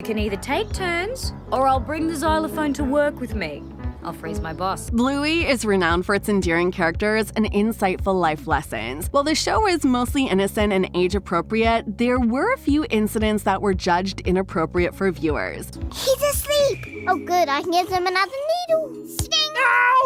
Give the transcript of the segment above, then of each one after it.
can either take turns, or I'll bring the xylophone to work with me. I'll freeze my boss. Bluey is renowned for its endearing characters and insightful life lessons. While the show is mostly innocent and age-appropriate, there were a few incidents that were judged inappropriate for viewers. He's asleep! Oh good, I can give him another needle. Sting!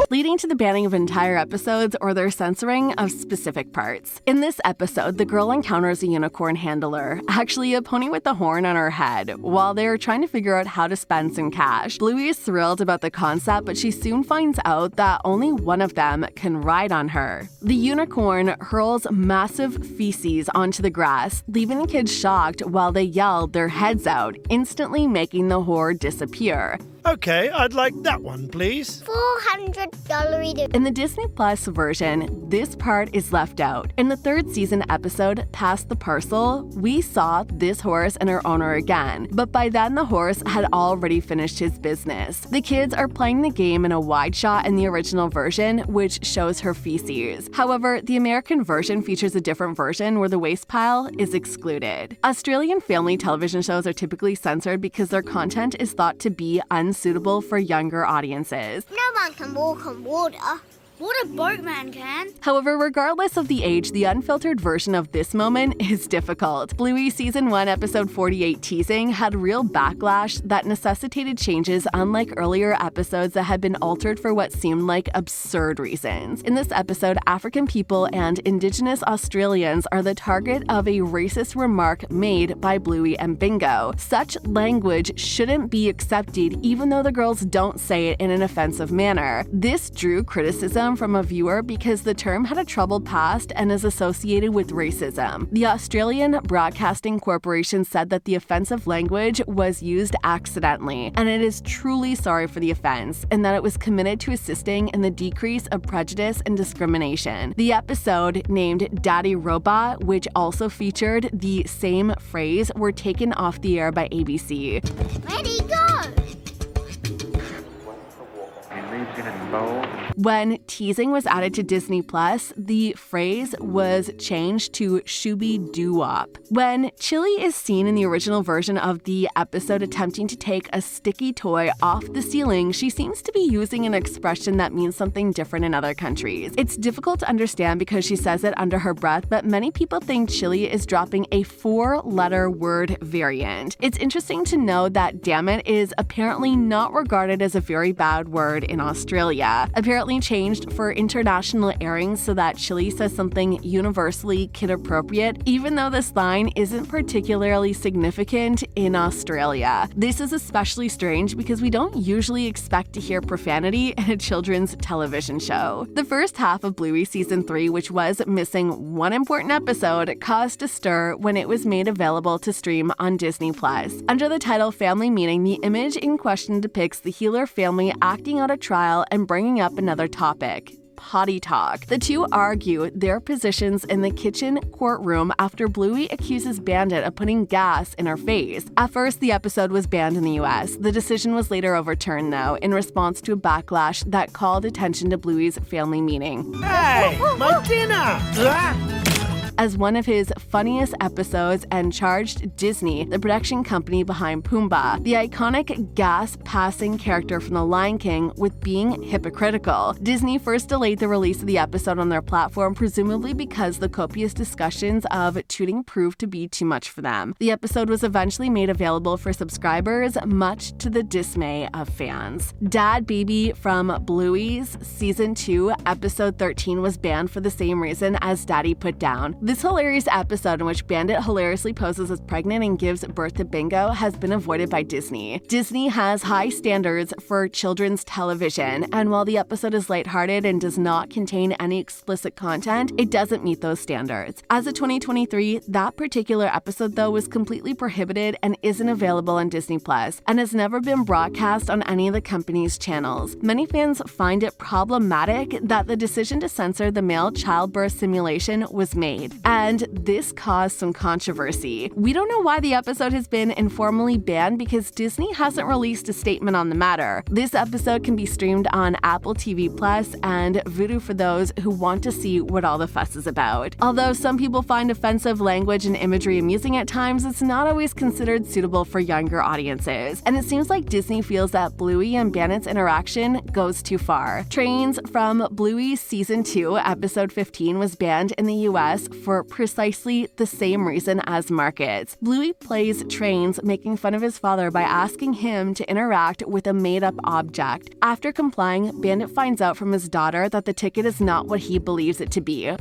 Leading to the banning of entire episodes or their censoring of specific parts. In this episode, the girl encounters a unicorn handler, actually a pony with a horn on her head, while they're trying to figure out how to spend some cash. Bluey is thrilled about the concept, but she soon finds out that only one of them can ride on her. The unicorn hurls massive feces onto the grass, leaving the kids shocked while they yell their heads out, instantly making the whore disappear. Okay, I'd like that one, please. $400 In the Disney Plus version, this part is left out. In the third season episode, Pass the Parcel, we saw this horse and her owner again, but by then the horse had already finished his business. The kids are playing the game in a wide shot in the original version, which shows her feces. However, the American version features a different version where the waste pile is excluded. Australian family television shows are typically censored because their content is thought to be unsuitable for younger audiences. No one can walk on water. What a boatman can. However, regardless of the age, the unfiltered version of this moment is difficult. Bluey Season 1 Episode 48 teasing had real backlash that necessitated changes, unlike earlier episodes that had been altered for what seemed like absurd reasons. In this episode, African people and Indigenous Australians are the target of a racist remark made by Bluey and Bingo. Such language shouldn't be accepted even though the girls don't say it in an offensive manner. This drew criticism from a viewer because the term had a troubled past and is associated with racism. The Australian Broadcasting Corporation said that the offensive language was used accidentally, and it is truly sorry for the offense, and that it was committed to assisting in the decrease of prejudice and discrimination. The episode, named Daddy Robot, which also featured the same phrase, were taken off the air by ABC. Ready, go! When teasing was added to Disney Plus, the phrase was changed to Shubi Doop. When Chili is seen in the original version of the episode attempting to take a sticky toy off the ceiling, she seems to be using an expression that means something different in other countries. It's difficult to understand because she says it under her breath, but many people think Chili is dropping a 4-letter word variant. It's interesting to know that damn it is apparently not regarded as a very bad word in Australia. Apparently changed for international airings so that Chili says something universally kid-appropriate, even though this line isn't particularly significant in Australia. This is especially strange because we don't usually expect to hear profanity in a children's television show. The first half of Bluey Season 3, which was missing one important episode, caused a stir when it was made available to stream on Disney Plus. Under the title Family Meeting, the image in question depicts the Healer family acting out a trial and bringing up another topic: Potty Talk. The two argue their positions in the kitchen courtroom after Bluey accuses Bandit of putting gas in her face. At first, the episode was banned in the US. The decision was later overturned, though, in response to a backlash that called attention to Bluey's family meeting. Hey, my dinner! As one of his funniest episodes and charged Disney, the production company behind Pumbaa, the iconic gas-passing character from The Lion King, with being hypocritical. Disney first delayed the release of the episode on their platform, presumably because the copious discussions of tooting proved to be too much for them. The episode was eventually made available for subscribers, much to the dismay of fans. Dad Baby from Bluey's Season 2, Episode 13 was banned for the same reason as Daddy Put Down. This hilarious episode in which Bandit hilariously poses as pregnant and gives birth to Bingo has been avoided by Disney. Disney has high standards for children's television, and while the episode is lighthearted and does not contain any explicit content, it doesn't meet those standards. As of 2023, that particular episode, though, was completely prohibited and isn't available on Disney Plus, and has never been broadcast on any of the company's channels. Many fans find it problematic that the decision to censor the male childbirth simulation was made. made. And this caused some controversy. We don't know why the episode has been informally banned because Disney hasn't released a statement on the matter. This episode can be streamed on Apple TV Plus and Vudu for those who want to see what all the fuss is about. Although some people find offensive language and imagery amusing at times, it's not always considered suitable for younger audiences. And it seems like Disney feels that Bluey and Bandit's interaction goes too far. Trains from Bluey Season 2, Episode 15 was banned in the US for precisely the same reason as Markets. Bluey plays Trains, making fun of his father by asking him to interact with a made-up object. After complying, Bandit finds out from his daughter that the ticket is not what he believes it to be.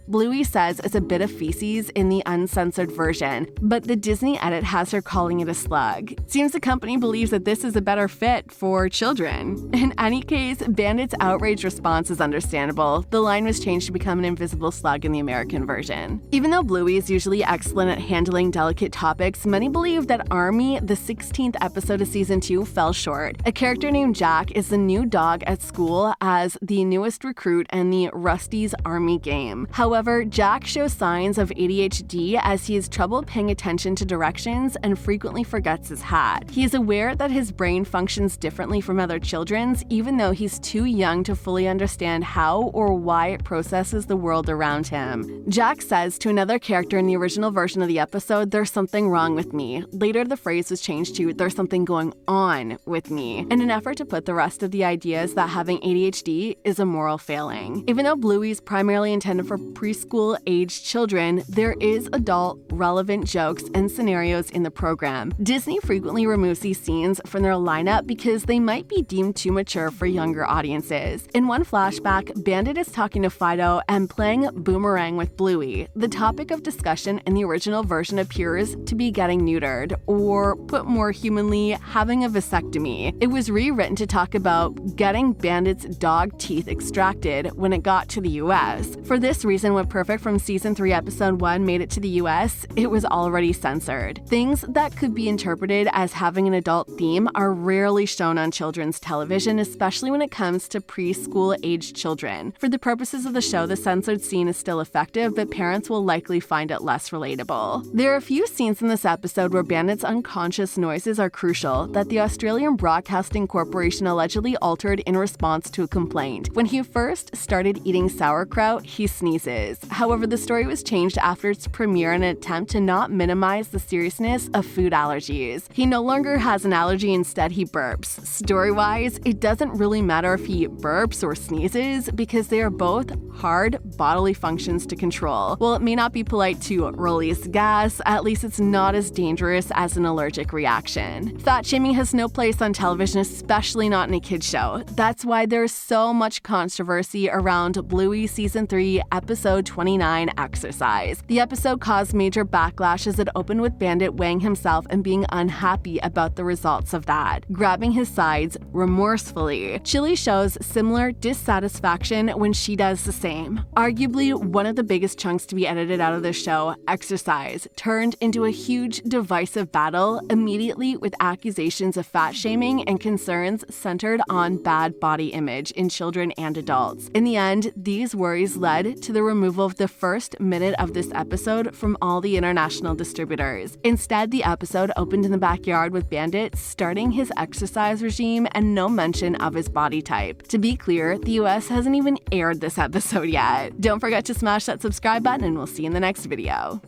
Bluey says it's a bit of feces in the uncensored version, but the Disney edit has her calling it a slug. Seems the company believes that this is a better fit for children. In any case, Bandit's outraged response is understandable. The line was changed to become an invisible slug in the American version. Even though Bluey is usually excellent at handling delicate topics, many believe that Army, the 16th episode of Season 2, fell short. A character named Jack is the new dog at school as the newest recruit in the Rusty's Army game. However, Jack shows signs of ADHD as he has trouble paying attention to directions and frequently forgets his hat. He is aware that his brain functions differently from other children's, even though he's too young to fully understand how or why it processes the world around him. Jack says to another character in the original version of the episode, "There's something wrong with me." Later, the phrase was changed to, "There's something going on with me," in an effort to put the rest of the ideas that having ADHD is a moral failing. Even though Bluey is primarily intended for preschool-aged children, there is adult, relevant jokes and scenarios in the program. Disney frequently removes these scenes from their lineup because they might be deemed too mature for younger audiences. In one flashback, Bandit is talking to Fido and playing boomerang with Bluey. The topic of discussion in the original version appears to be getting neutered, or put more humanly, having a vasectomy. It was rewritten to talk about getting Bandit's dog teeth extracted when it got to the US. For this reason, when Perfect from Season 3, Episode 1 made it to the US, it was already censored. Things that could be interpreted as having an adult theme are rarely shown on children's television, especially when it comes to preschool-aged children. For the purposes of the show, the censored scene is still effective, but parents will likely find it less relatable. There are a few scenes in this episode where Bandit's unconscious noises are crucial that the Australian Broadcasting Corporation allegedly altered in response to a complaint. When he first started eating sauerkraut, he sneezes. However, the story was changed after its premiere in an attempt to not minimize the seriousness of food allergies. He no longer has an allergy, instead he burps. Story-wise, it doesn't really matter if he burps or sneezes because they are both hard bodily functions to control. While it may not be polite to release gas, at least it's not as dangerous as an allergic reaction. Fat shaming has no place on television, especially not in a kids show. That's why there's so much controversy around Bluey Season 3, Episode 29, Exercise. The episode caused major backlash as it opened with Bandit weighing himself and being unhappy about the results of that, grabbing his sides remorsefully. Chili shows similar dissatisfaction when she does the same. Arguably, one of the biggest chunks to be edited out of the show, Exercise, turned into a huge divisive battle immediately with accusations of fat shaming and concerns centered on bad body image in children and adults. In the end, these worries led to the removal of the first minute of this episode from all the international distributors. Instead, the episode opened in the backyard with Bandit starting his exercise regime and no mention of his body type. To be clear, the US hasn't even aired this episode yet. Don't forget to smash that subscribe button and we'll see you in the next video.